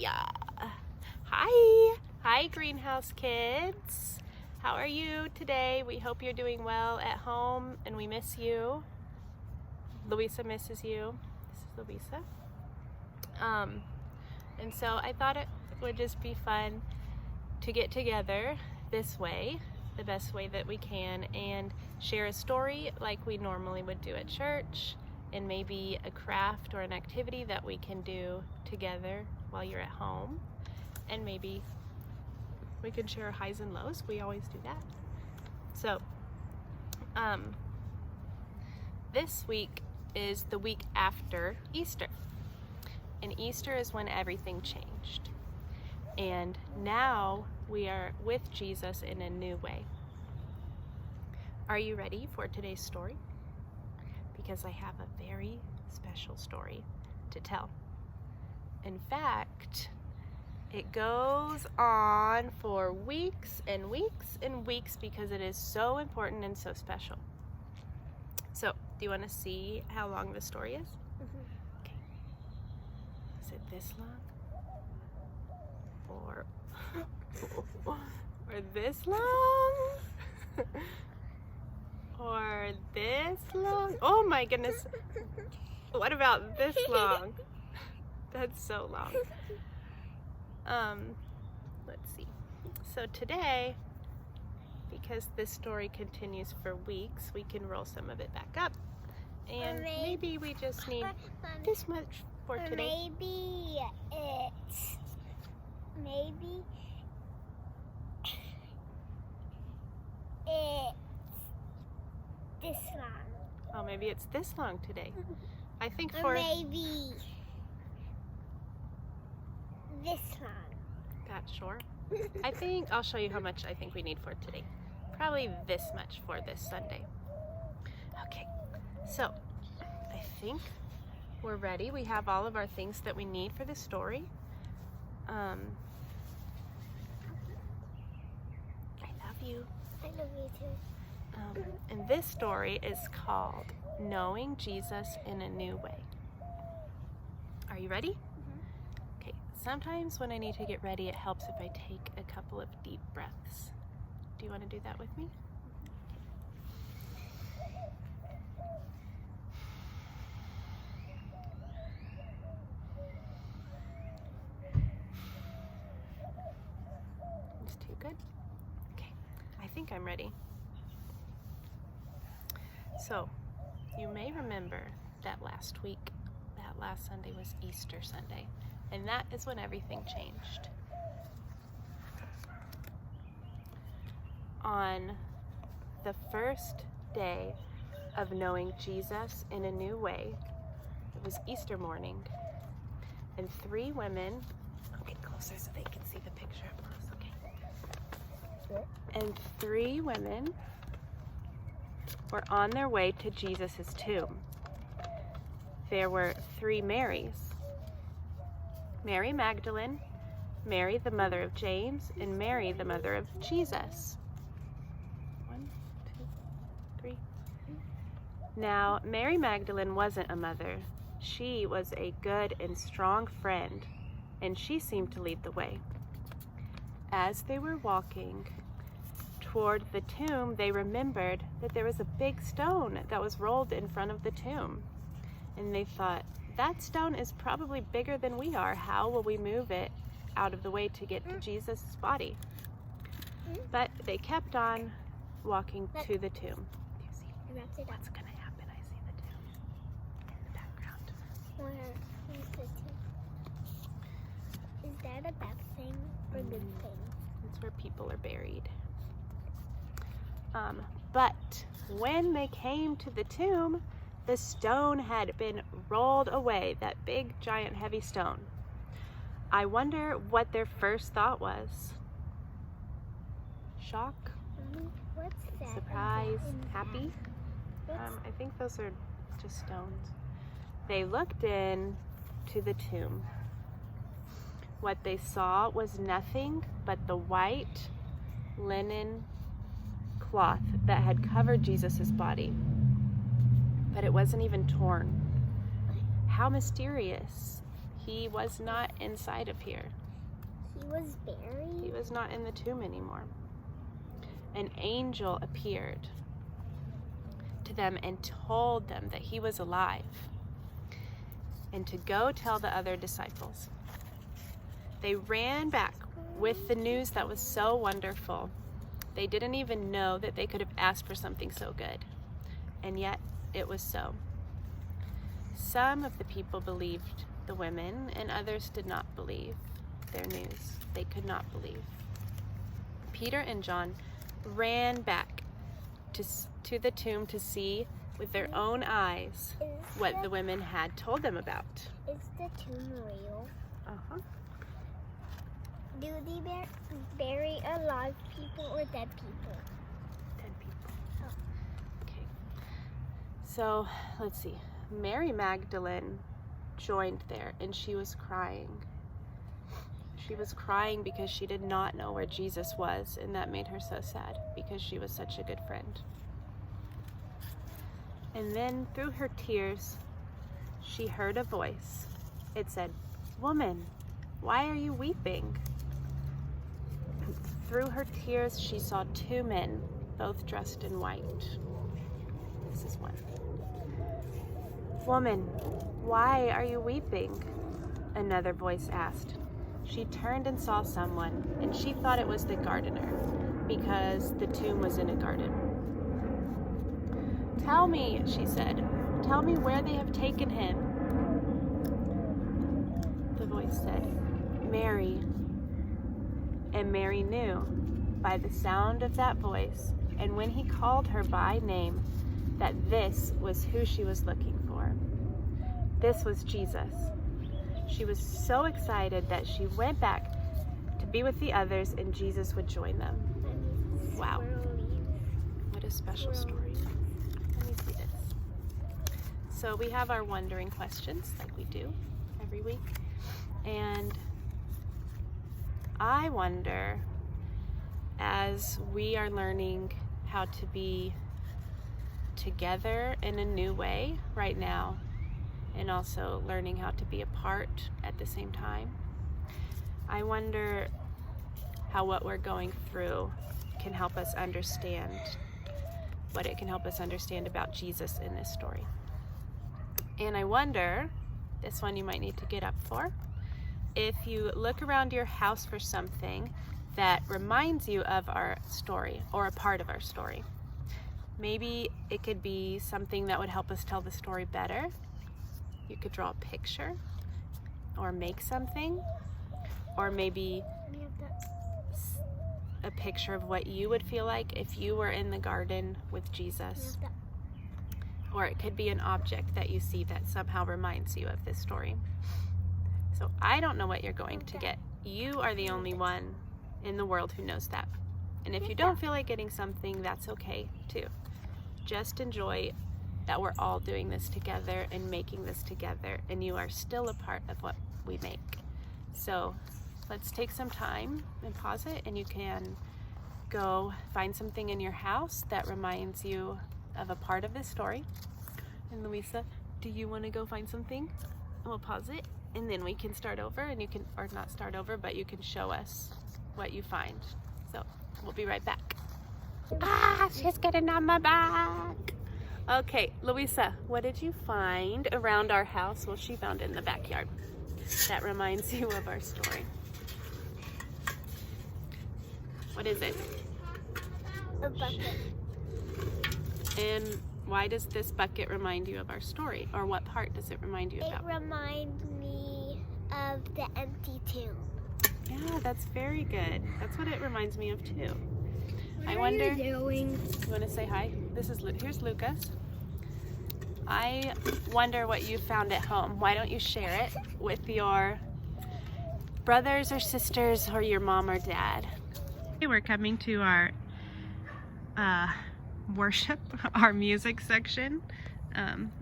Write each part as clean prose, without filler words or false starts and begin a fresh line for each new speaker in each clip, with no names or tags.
Yeah. Hi, Greenhouse kids. How are you today? We hope you're doing well at home, and we miss you. Louisa misses you. This is Louisa. And so I thought it would just be fun to get together this way, the best way that we can, and share a story like we normally would do at church, and maybe a craft or an activity that we can do together while you're at home. And maybe we can share highs and lows. We always do that. So, this week is the week after Easter. And Easter is when everything changed. And now we are with Jesus in a new way. Are you ready for today's story? Because I have a very special story to tell. In fact, it goes on for weeks and weeks and weeks because it is so important and so special. So, do you want to see how long the story is? Okay. Is it this long? Or this long? Or this long? Oh my goodness. What about this long? That's so long. Let's see. So today, because this story continues for weeks, we can roll some of it back up. And maybe we just need this much for today.
Maybe it's this long.
Oh, maybe it's this long today. I think
Or
for
maybe this long.
that short. I think I'll show you how much I think we need for today. Probably this much for this Sunday. Okay, so I think we're ready. We have all of our things that we need for the story. I love you.
I love you too.
And this story is called Knowing Jesus in a New Way. Are you ready? Okay, sometimes when I need to get ready, it helps if I take a couple of deep breaths. Do you want to do that with me? It's too good? Okay, I think I'm ready. So, you may remember that last Sunday was Easter Sunday, and that is when everything changed. On the first day of knowing Jesus in a new way, it was Easter morning, and three women, I'll get closer so they can see the picture up close, okay? And three women were on their way to Jesus' tomb. There were three Marys: Mary Magdalene, Mary the mother of James, and Mary the mother of Jesus. 1, 2, 3. Now, Mary Magdalene wasn't a mother. She was a good and strong friend, and she seemed to lead the way. As they were walking toward the tomb, they remembered that there was a big stone that was rolled in front of the tomb. And they thought, that stone is probably bigger than we are. How will we move it out of the way to get to Jesus' body? But they kept on walking to the tomb. Do you see what's going to happen? I see the tomb in the background.
Where's the tomb? Is that a bad thing or a good thing?
It's where people are buried. But when they came to the tomb, the stone had been rolled away, that big, giant, heavy stone. I wonder what their first thought was. Shock?
What's that?
Surprise? Happy? I think those are just stones. They looked in to the tomb. What they saw was nothing but the white linen cloth that had covered Jesus' body, but it wasn't even torn. How mysterious. He was not inside of here.
He was buried?
He was not in the tomb anymore. An angel appeared to them and told them that he was alive and to go tell the other disciples. They ran back with the news that was so wonderful. They didn't even know that they could have asked for something so good, and yet it was so. Some of the people believed the women, and others did not believe their news. They could not believe. Peter and John ran back to the tomb to see with their own eyes what the women had told them about.
Is the tomb real?
Uh-huh.
Do they bury alive people or dead people?
Dead people.
Oh.
Okay. So, let's see. Mary Magdalene joined there, and she was crying. She was crying because she did not know where Jesus was, and that made her so sad because she was such a good friend. And then through her tears, she heard a voice. It said, "Woman, why are you weeping?" Through her tears, she saw two men, both dressed in white. This is one. "Woman, why are you weeping?" Another voice asked. She turned and saw someone, and she thought it was the gardener, because the tomb was in a garden. "Tell me," she said, "tell me where they have taken him." The voice said, "Mary." And Mary knew by the sound of that voice, and when he called her by name, that this was who she was looking for. This was Jesus. She was so excited that she went back to be with the others, and Jesus would join them. Wow. What a special story. Let me see this. So we have our wondering questions, like we do every week. And I wonder, as we are learning how to be together in a new way right now, and also learning how to be apart at the same time, I wonder how what we're going through can help us understand what it can help us understand about Jesus in this story. And I wonder, this one you might need to get up for, if you look around your house for something that reminds you of our story or a part of our story. Maybe it could be something that would help us tell the story better. You could draw a picture or make something, or maybe a picture of what you would feel like if you were in the garden with Jesus. Or it could be an object that you see that somehow reminds you of this story. So I don't know what you're going to get. You are the only one in the world who knows that. And if you don't feel like getting something, that's okay too. Just enjoy that we're all doing this together and making this together, and you are still a part of what we make. So let's take some time and pause it, and you can go find something in your house that reminds you of a part of this story. And Luisa, do you want to go find something? And we'll pause it, and then we can start over, and you can, or not start over, but you can show us what you find. So we'll be right back. Ah, she's getting on my back. Okay, Luisa, what did you find around our house? Well, she found it in the backyard. That reminds you of our story. What is it?
A bucket.
And why does this bucket remind you of our story? Or what part does it remind you about?
It reminds me of the empty tomb.
Yeah, that's very good. That's what it reminds me of too.
What are you doing?
You want to say hi? Here's Lucas. I wonder what you found at home. Why don't you share it with your brothers or sisters or your mom or dad? We're coming to our worship, our music section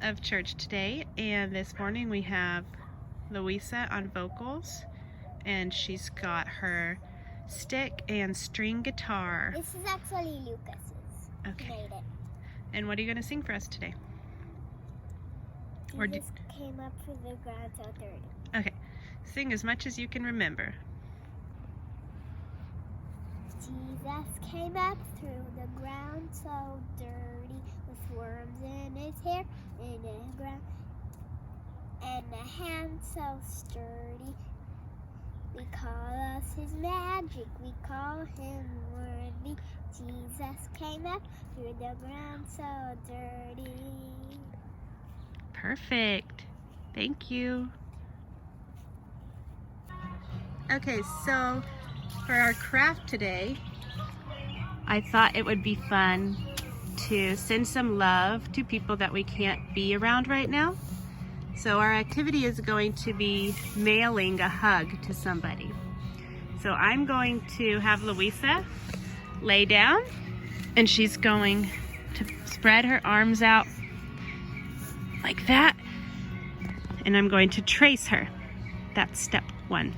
of church today. And this morning we have Luisa on vocals, and she's got her stick and string guitar.
This is actually Lucas's.
Okay.
Made it.
And what are you going to sing for us today?
He just came up for the ground so 30.
Okay. Sing as much as you can remember.
Jesus came up through the ground so dirty, with worms in his hair, in the ground, and a hand so sturdy. We call us his magic, we call him worthy. Jesus came up through the ground so dirty.
Perfect. Thank you. Okay, so for our craft today, I thought it would be fun to send some love to people that we can't be around right now. So our activity is going to be mailing a hug to somebody. So I'm going to have Louisa lay down, and she's going to spread her arms out like that, and I'm going to trace her. That's step 1.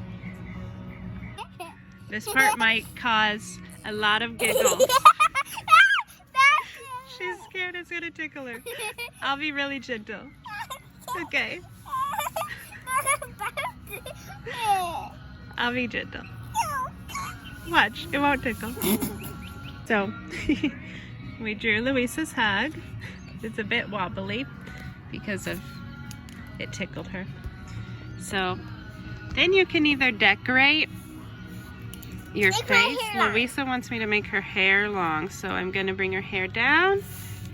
This part might cause a lot of giggles. She's scared it's gonna tickle her. I'll be really gentle. Okay. I'll be gentle. Watch, it won't tickle. So, we drew Louisa's hug. It's a bit wobbly because of it tickled her. So, then you can either decorate your face. Louisa wants me to make her hair long, so I'm gonna bring her hair down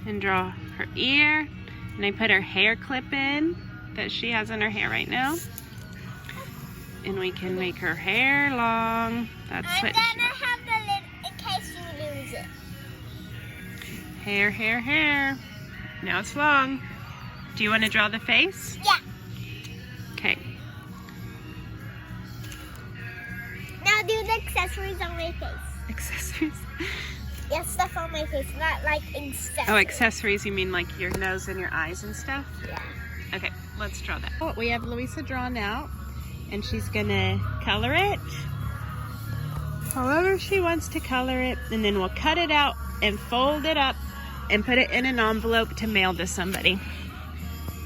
and draw her ear. And I put her hair clip in that she has in her hair right now. And we can make her hair long. That's
I'm
what
gonna have the lid in case you lose it.
Hair, hair, hair. Now it's long. Do you want to draw the face?
Yeah.
Okay.
Now do the accessories on my face.
Accessories?
Yeah, stuff on my face, not like accessories.
Oh, accessories, you mean like your nose and your eyes and stuff?
Yeah.
Okay, let's draw that. Oh, we have Louisa drawn out, and she's gonna color it however she wants to color it, and then we'll cut it out and fold it up and put it in an envelope to mail to somebody.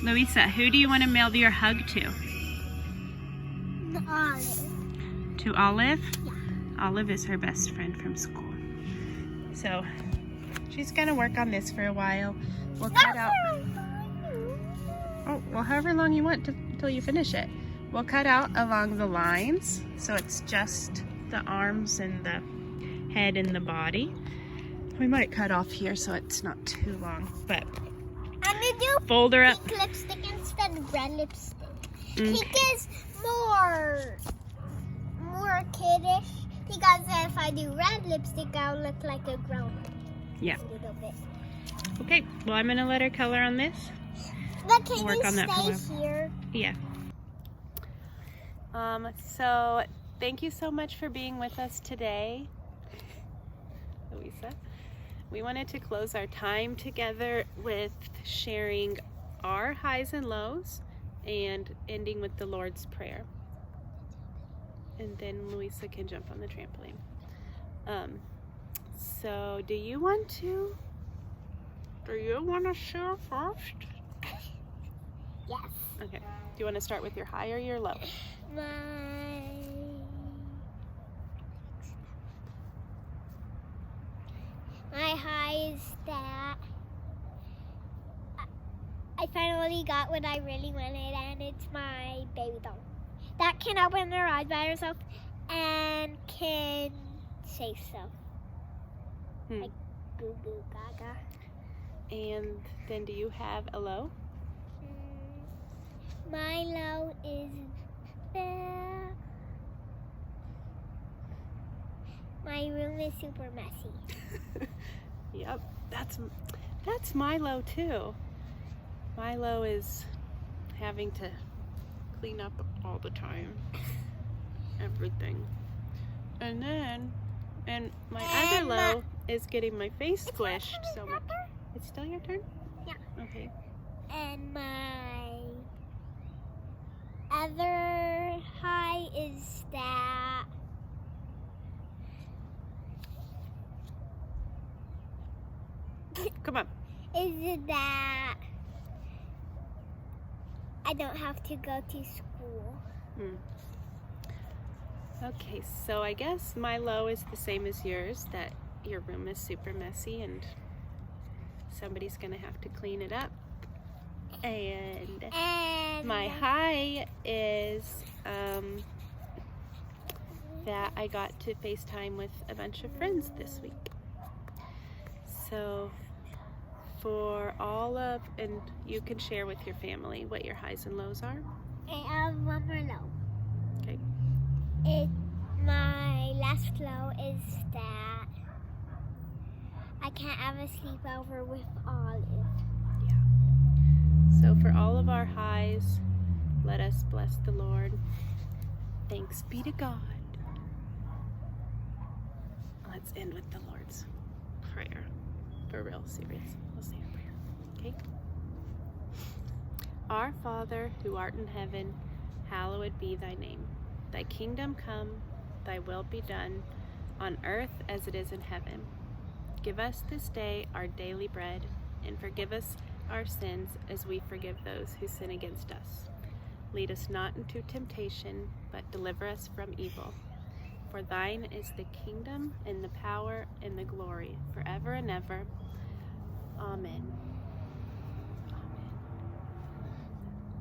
Louisa, who do you want to mail your hug to?
Olive.
To Olive?
Yeah.
Olive is her best friend from school. So she's gonna work on this for a while. We'll cut out. Oh, well, however long you want until you finish it. We'll cut out along the lines, so it's just the arms and the head and the body. We might cut off here so it's not too long, but
I'm gonna do
fold her up.
pink lipstick instead of red lipstick.
Okay.
Pink is more kiddish, because if I do red lipstick, I'll look like a grown-up.
Yeah.
A little bit.
Okay, well, I'm gonna let her color on this.
But can
Work
you
on that for a while.
stay here?
Yeah. So thank you so much for being with us today, Louisa. We wanted to close our time together with sharing our highs and lows and ending with the Lord's Prayer. And then Louisa can jump on the trampoline. So do you want to share first?
Yes.
Okay. Do you want to start with your high or your low?
My high is that I finally got what I really wanted, and it's my baby doll that can open her eyes by herself and can say stuff like boo boo gaga.
And then do you have a low?
My low is that my room is super messy.
Yep, that's my low too. My low is having to clean up all the time. Everything. And my other low is getting my face squished so much. It's still your turn?
Yeah.
Okay.
And my other high is that
Come on.
is that I don't have to go to school.
Okay, so I guess my low is the same as yours, that your room is super messy and somebody's gonna have to clean it up. And my high is that I got to FaceTime with a bunch of friends this week. So for all of, and you can share with your family what your highs and lows are.
One more low.
Okay.
My last low is that I can't have a sleepover with Olive.
So for all of our highs, let us bless the Lord. Thanks be to God. Let's end with the Lord's Prayer. For real serious. We'll say a prayer. Okay? Our Father, who art in heaven, hallowed be thy name. Thy kingdom come, thy will be done, on earth as it is in heaven. Give us this day our daily bread, and forgive us our sins as we forgive those who sin against us. Lead us not into temptation, but deliver us from evil. For thine is the kingdom, and the power, and the glory, forever and ever. Amen.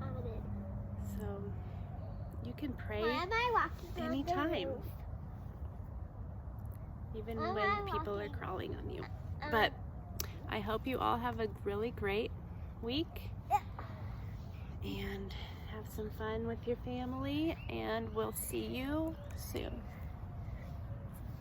Amen.
So, you can pray
Why am I walking on
anytime,
the roof?
even
Why am
when
I
people are
walking?
crawling on you. But I hope you all have a really great week and have some fun with your family, and we'll see you soon.